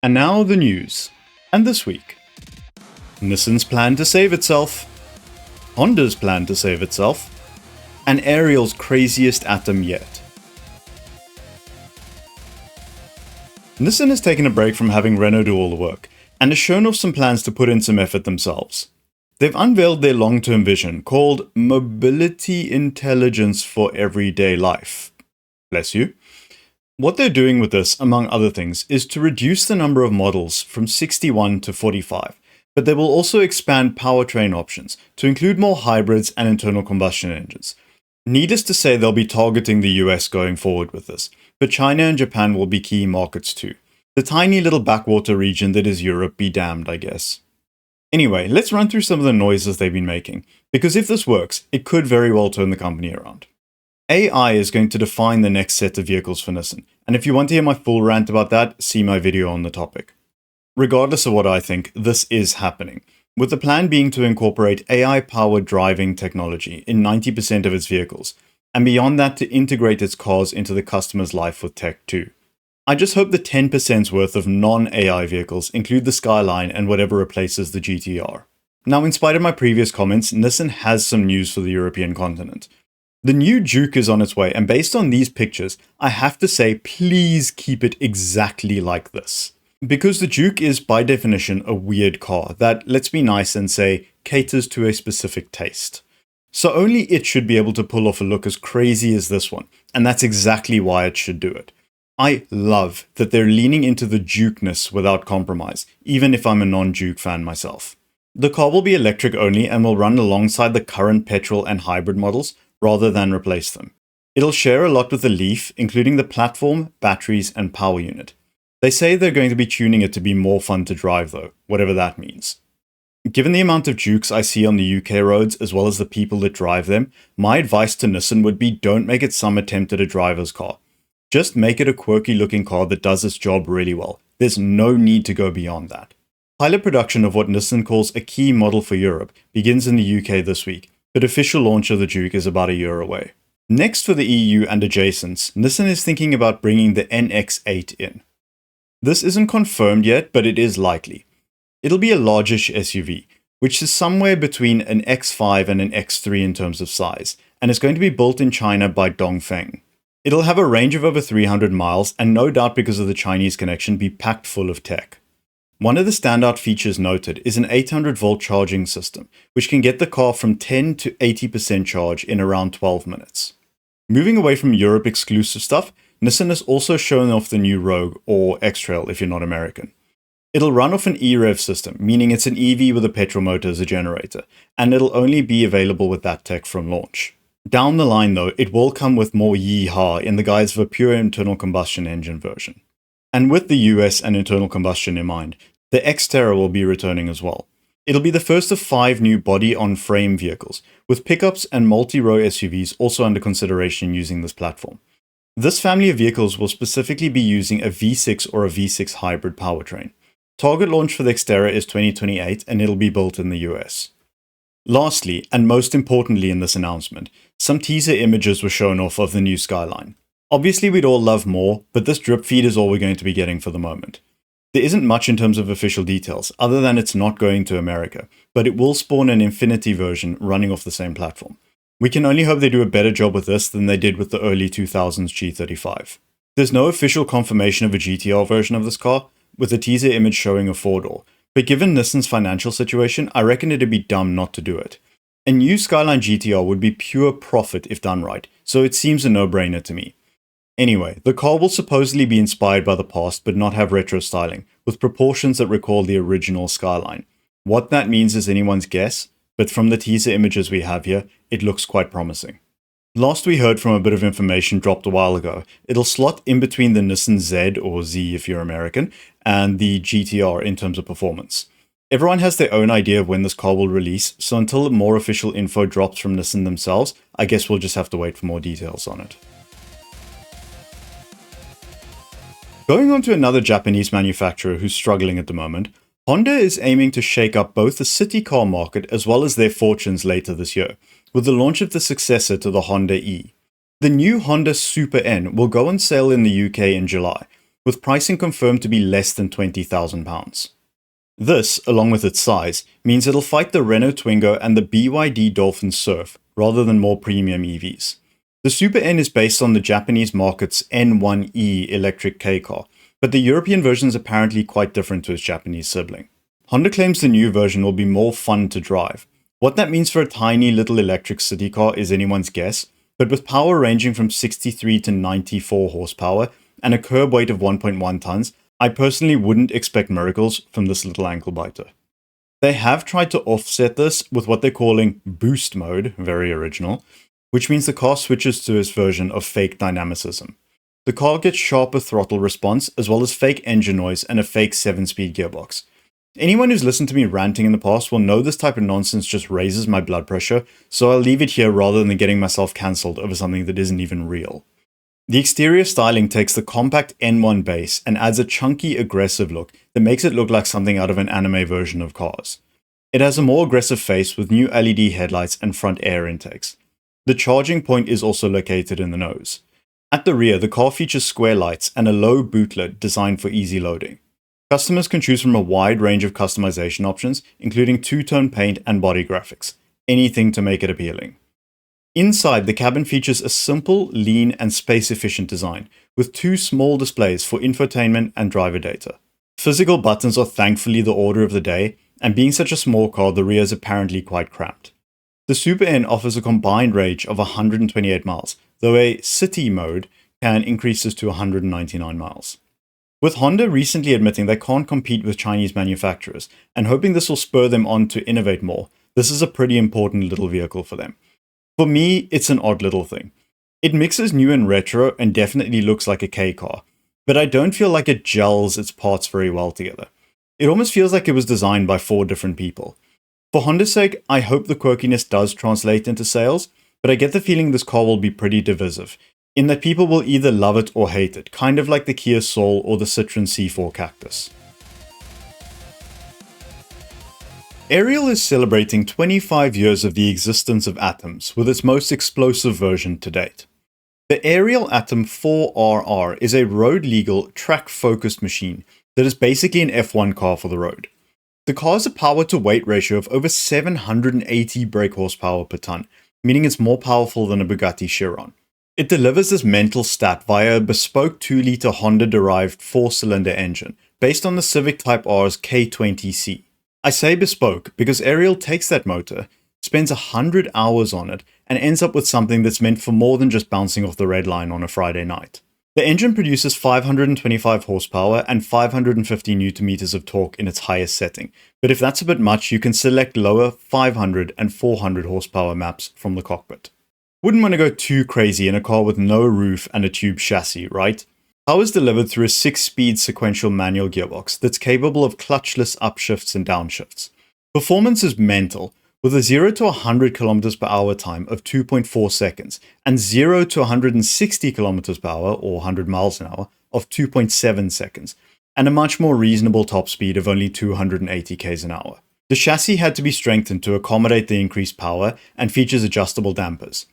And now the news. And this week, Nissan's plan to save itself, Honda's plan to save itself, and Ariel's craziest atom yet. Nissan has taken a break from having Renault do all the work, and has shown off some plans to put in some effort themselves. They've unveiled their long-term vision called Mobility Intelligence for Everyday Life. Bless you. What they're doing with this, among other things, is to reduce the number of models from 61 to 45, but they will also expand powertrain options to include more hybrids and internal combustion engines. Needless to say, they'll be targeting the US going forward with this, but China and Japan will be key markets too. The tiny little backwater region that is Europe be damned, I guess. Anyway, let's run through some of the noises they've been making, because if this works, it could very well turn the company around. AI is going to define the next set of vehicles for Nissan, and if you want to hear my full rant about that, see my video on the topic. Regardless of what I think, this is happening, with the plan being to incorporate AI-powered driving technology in 90% of its vehicles, and beyond that to integrate its cars into the customer's life with tech too. I just hope the 10% worth of non-AI vehicles include the Skyline and whatever replaces the GTR. Now, in spite of my previous comments, Nissan has some news for the European continent. The new Juke is on its way, and based on these pictures, I have to say please keep it exactly like this. Because the Juke is by definition a weird car that, let's be nice and say, caters to a specific taste. So only it should be able to pull off a look as crazy as this one, and that's exactly why it should do it. I love that they're leaning into the Jukeness without compromise, even if I'm a non-Juke fan myself. The car will be electric only and will run alongside the current petrol and hybrid models, rather than replace them. It'll share a lot with the Leaf, including the platform, batteries, and power unit. They say they're going to be tuning it to be more fun to drive though, whatever that means. Given the amount of Jukes I see on the UK roads, as well as the people that drive them, my advice to Nissan would be don't make it some attempt at a driver's car. Just make it a quirky looking car that does its job really well. There's no need to go beyond that. Pilot production of what Nissan calls a key model for Europe begins in the UK this week, but official launch of the Juke is about a year away. Next for the EU and adjacents, Nissan is thinking about bringing the NX8 in. This isn't confirmed yet, but it is likely. It'll be a largish SUV, which is somewhere between an X5 and an X3 in terms of size, and is going to be built in China by Dongfeng. It'll have a range of over 300 miles, and no doubt because of the Chinese connection be packed full of tech. One of the standout features noted is an 800-volt charging system, which can get the car from 10 to 80% charge in around 12 minutes. Moving away from Europe exclusive stuff, Nissan has also shown off the new Rogue, or X-Trail if you're not American. It'll run off an e-rev system, meaning it's an EV with a petrol motor as a generator, and it'll only be available with that tech from launch. Down the line though, it will come with more yee-haw in the guise of a pure internal combustion engine version. And with the US and internal combustion in mind, the Xterra will be returning as well. It'll be the first of 5 new body-on-frame vehicles, with pickups and multi-row SUVs also under consideration using this platform. This family of vehicles will specifically be using a V6 or a V6 hybrid powertrain. Target launch for the Xterra is 2028 and it'll be built in the US. Lastly, and most importantly in this announcement, some teaser images were shown off of the new Skyline. Obviously we'd all love more, but this drip feed is all we're going to be getting for the moment. There isn't much in terms of official details, other than it's not going to America, but it will spawn an Infinity version running off the same platform. We can only hope they do a better job with this than they did with the early 2000s G35. There's no official confirmation of a GTR version of this car, with a teaser image showing a 4-door, but given Nissan's financial situation, I reckon it'd be dumb not to do it. A new Skyline GTR would be pure profit if done right, so it seems a no-brainer to me. Anyway, the car will supposedly be inspired by the past but not have retro styling, with proportions that recall the original Skyline. What that means is anyone's guess, but from the teaser images we have here, it looks quite promising. Last we heard from a bit of information dropped a while ago, it'll slot in between the Nissan Z, or Z if you're American, and the GTR in terms of performance. Everyone has their own idea of when this car will release, so until more official info drops from Nissan themselves, I guess we'll just have to wait for more details on it. Going on to another Japanese manufacturer who's struggling at the moment, Honda is aiming to shake up both the city car market as well as their fortunes later this year, with the launch of the successor to the Honda E. The new Honda Super N will go on sale in the UK in July, with pricing confirmed to be less than £20,000. This, along with its size, means it'll fight the Renault Twingo and the BYD Dolphin Surf rather than more premium EVs. The Super N is based on the Japanese market's N1E electric K car, but the European version is apparently quite different to its Japanese sibling. Honda claims the new version will be more fun to drive. What that means for a tiny little electric city car is anyone's guess, but with power ranging from 63 to 94 horsepower and a curb weight of 1.1 tons, I personally wouldn't expect miracles from this little ankle biter. They have tried to offset this with what they're calling boost mode, very original, which means the car switches to its version of fake dynamicism. The car gets sharper throttle response as well as fake engine noise and a fake 7-speed gearbox. Anyone who's listened to me ranting in the past will know this type of nonsense just raises my blood pressure, so I'll leave it here rather than getting myself cancelled over something that isn't even real. The exterior styling takes the compact N1 base and adds a chunky, aggressive look that makes it look like something out of an anime version of cars. It has a more aggressive face with new LED headlights and front air intakes. The charging point is also located in the nose. At the rear, the car features square lights and a low boot lid designed for easy loading. Customers can choose from a wide range of customization options, including two-tone paint and body graphics, anything to make it appealing. Inside, the cabin features a simple, lean, and space-efficient design, with two small displays for infotainment and driver data. Physical buttons are thankfully the order of the day, and being such a small car, the rear is apparently quite cramped. The Super N offers a combined range of 128 miles, though a city mode can increase this to 199 miles. With Honda recently admitting they can't compete with Chinese manufacturers, and hoping this will spur them on to innovate more, this is a pretty important little vehicle for them. For me, it's an odd little thing. It mixes new and retro and definitely looks like a K car, but I don't feel like it gels its parts very well together. It almost feels like it was designed by 4 different people. For Honda's sake, I hope the quirkiness does translate into sales, but I get the feeling this car will be pretty divisive, in that people will either love it or hate it, kind of like the Kia Soul or the Citroen C4 Cactus. Ariel is celebrating 25 years of the existence of Atoms with its most explosive version to date. The Ariel Atom 4RR is a road-legal, track-focused machine that is basically an F1 car for the road. The car has a power-to-weight ratio of over 780 brake horsepower per ton, meaning it's more powerful than a Bugatti Chiron. It delivers this mental stat via a bespoke 2-litre Honda-derived 4-cylinder engine, based on the Civic Type R's K20C. I say bespoke because Ariel takes that motor, spends 100 hours on it, and ends up with something that's meant for more than just bouncing off the red line on a Friday night. The engine produces 525 horsepower and 550 Nm of torque in its highest setting, but if that's a bit much, you can select lower 500 and 400 horsepower maps from the cockpit. Wouldn't want to go too crazy in a car with no roof and a tube chassis, right? Power is delivered through a 6-speed sequential manual gearbox that's capable of clutchless upshifts and downshifts. Performance is mental, with a 0 to 100 km per hour time of 2.4 seconds and 0 to 160 km per hour or 100 miles an hour of 2.7 seconds, and a much more reasonable top speed of only 280 km an hour. The chassis had to be strengthened to accommodate the increased power and features adjustable dampers.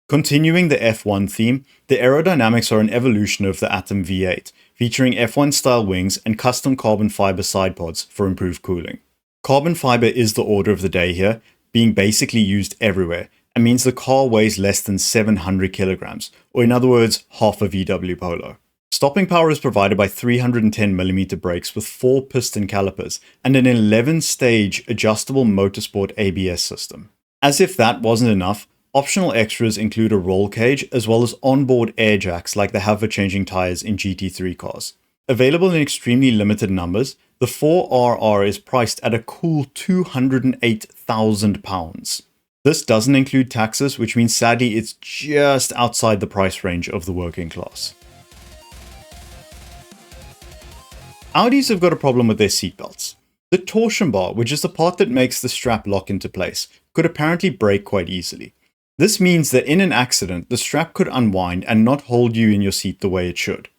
Continuing the F1 theme, the aerodynamics are an evolution of the Atom V8, featuring F1-style wings and custom carbon fiber side pods for improved cooling. Carbon fiber is the order of the day here, being basically used everywhere, and means the car weighs less than 700 kilograms, or in other words, half a VW Polo. Stopping power is provided by 310mm brakes with 4 piston calipers and an 11-stage adjustable motorsport ABS system. As if that wasn't enough, optional extras include a roll cage as well as onboard air jacks like they have for changing tires in GT3 cars. Available in extremely limited numbers, the 4RR is priced at a cool £208,000. This doesn't include taxes, which means sadly it's just outside the price range of the working class. Audis have got a problem with their seatbelts. The torsion bar, which is the part that makes the strap lock into place, could apparently break quite easily. This means that in an accident, the strap could unwind and not hold you in your seat the way it should.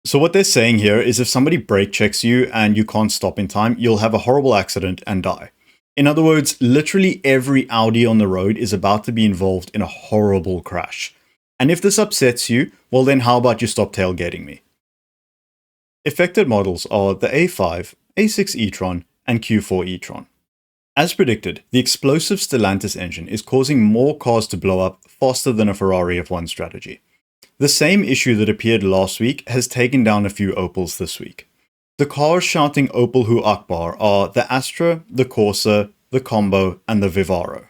So what they're saying here is if somebody brake checks you and you can't stop in time, you'll have a horrible accident and die. In other words, literally every Audi on the road is about to be involved in a horrible crash. And if this upsets you, well then how about you stop tailgating me? Affected models are the A5, A6 e-tron, and Q4 e-tron. As predicted, the explosive Stellantis engine is causing more cars to blow up faster than a Ferrari F1 strategy. The same issue that appeared last week has taken down a few Opels this week. The cars shouting Opel Hu Akbar are the Astra, the Corsa, the Combo, and the Vivaro.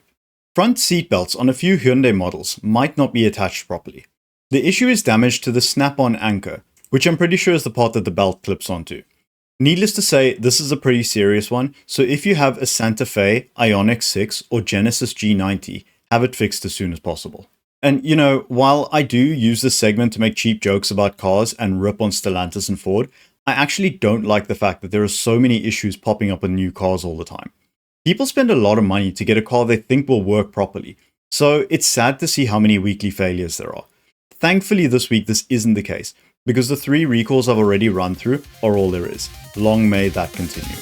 Front seatbelts on a few Hyundai models might not be attached properly. The issue is damage to the snap-on anchor, which I'm pretty sure is the part that the belt clips onto. Needless to say, this is a pretty serious one, so if you have a Santa Fe, Ioniq 6, or Genesis G90, have it fixed as soon as possible. And you know, while I do use this segment to make cheap jokes about cars and rip on Stellantis and Ford, I actually don't like the fact that there are so many issues popping up with new cars all the time. People spend a lot of money to get a car they think will work properly, so it's sad to see how many weekly failures there are. Thankfully this week this isn't the case, because the 3 recalls I've already run through are all there is. Long may that continue.